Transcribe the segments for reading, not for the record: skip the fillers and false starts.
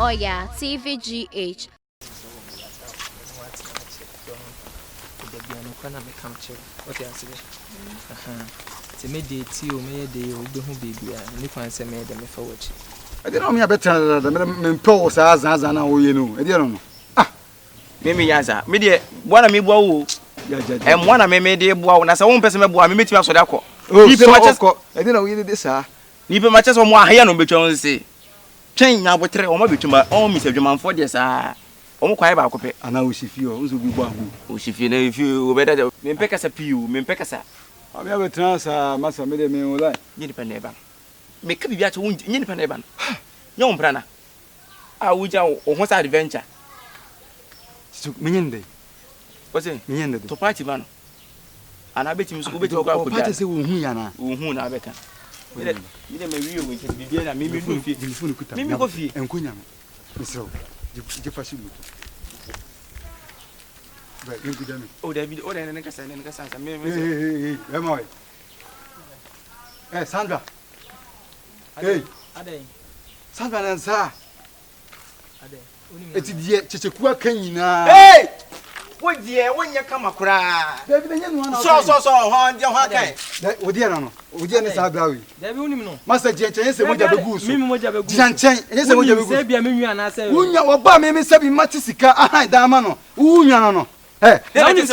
Oya TVGH. What else? To me, the tea, me, the old baby, and you can say, me, them forward. I don't know better than Paul's as I know, you know. I don't know. Ah, Mimi Yaza, me dear, one of me bow, and one of me made a bow, and as a one person, I meet you also. Oh, you I didn't know you did this, sir. Even much as one here no between say. Chain now, but or maybe to my own Mr. German for this, oh, quite about copy. And now she feels will be one. Oh, she feel if you better, me peck as a pew, me peck as a. I have a trans, Master made me all right. Independent. Make me at wound independent. Young Brana. I would or what's adventure. Minion What's it? Minion To party man. And I bet you will be to go to say who I better. You didn't marry you with the beginning, maybe maybe coffee and Kunyam. So, you pursue. But you could oh, David, or an Nagasan and Gassan. Hey, Sandra. Hey, Sandra and Sir. It's yet Chichukua Kenina. Hey! What dear, when you come across? So, what dear, no, we didn't have Blawy. Master Jensen, what you have goose, Mim, what you have Janchen, yes, what you have said, and I said, Unya, what Bam, Miss Sabi Matisika, I damano, Unya, eh, now you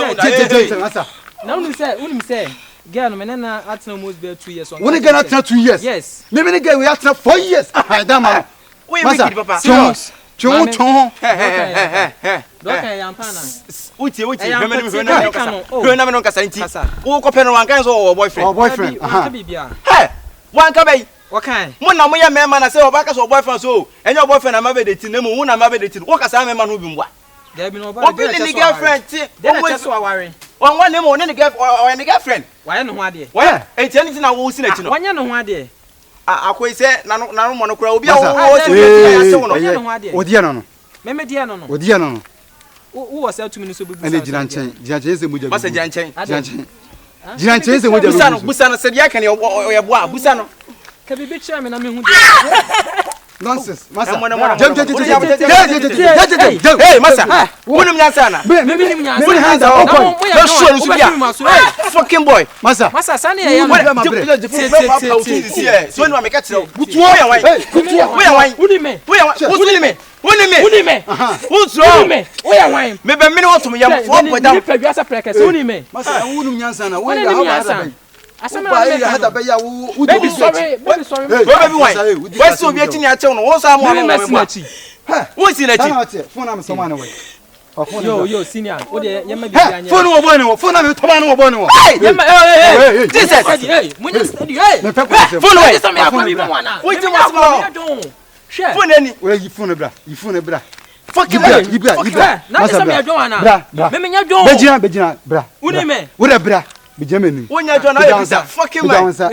say, Girl, Menana at no most be 2 years. When you get after 2 years, yes, maybe again we after 4 years, I damano. We make it, Papa. Chon, boyfriend. One come. What kind? One of my man, I say, or back as boyfriend, so, and your boyfriend, I'm a dating, and one I'm a dating. What as I'm a man who been what? There be no girlfriend. That's so worry. One name or any girlfriend. Why no idea? Why? It's anything I will see it. One year no idea. I quite say, no monocro be a Odiano. Maybe Diano. Odiano. Who was out 2 minutes ago? And the Janchen, Janchen. Janchen is the Busana said, yeah, can you Busano? Can be chairman, I mean, nonsense. Hey, Massa, William Yansana. Fucking boy, Massa, Sunny, so when I make it so, who's wrong? Maybe a minute to me, I'm for down. Baby, sorry. What's so getting your tone? What's our money? What's in it? Phone someone away. Yo, senior. Phone Benjamin, when you're done, I was a fucking man. Hey,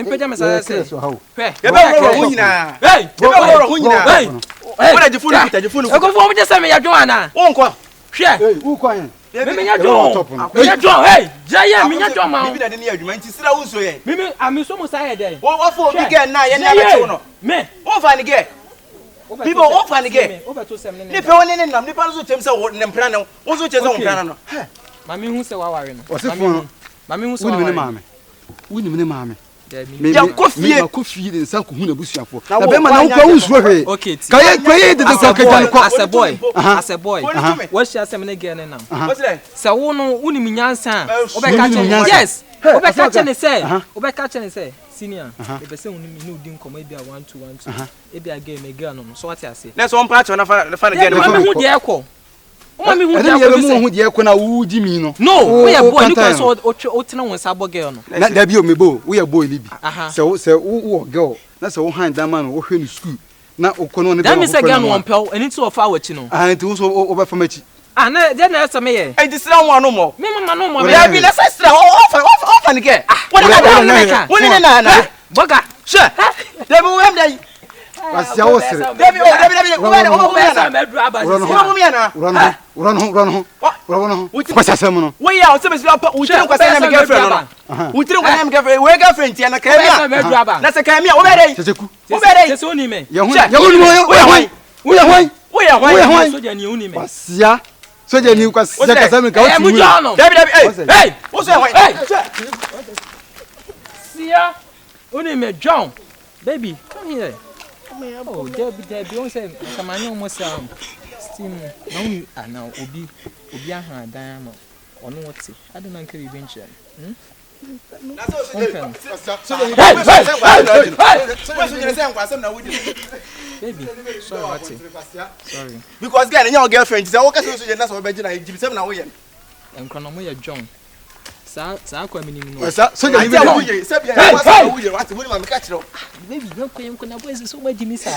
what are you fooling at the phone? Go for just me, Joanna. Uncle, share. Who quiet? Hey, Jaya, me, your mouth. Maybe I didn't hear you. Also, maybe I'm so much tired. What for again? Now, and never me. What find again? People often again. Over to some Nippon and Nippon to himself and Prano. Also, just on Prano. Mammy, who's a warrior? What's it for? Mammy, who's a mammy? Wouldn't mammy. Coffee in Sanku Busia for. Okay, as a boy. What's your seminary again now? So, yes. Obekachene say, senior. If the same new didn't come, maybe I want to. Maybe I gave me girl. So what I say? That's one part on the fun again. Who the echo? Who the echo now? Who do you mean? No, we are boy. Because Otina was a boy girl. That be me boy. We are boy Libby. So, who girl? That's all hand that man who in school. Now, Okono. That means a girl one pal, and it's so our chino. And it was over from me. And then there's a mayor. I just don't want no more. Mama, no more. We have been a sister off and again. What is that? What is that? Boga, sure. They will have the. Run. What's a sermon? We are some girlfriend. We don't have girlfriend and a camera. That's a camera already. We We are why soldier ni uni me. Kwasia. Soldier ni kwasia kasa me ka o ti wu. David, hey. What's that? Hey. Sia. Uni me John. Baby, come here. Oh, Debbie, on say Kamani almost steam. Now Obi aha diamond. Or no what's it? I don't know if you venture. Baby, sorry. Because again, your girlfriend is a worker, so that's what Benjamin and Jim 7 away. And Chronomoya John. Sa kwa minimum. So you what will catch you? Baby, no, so much, Miss.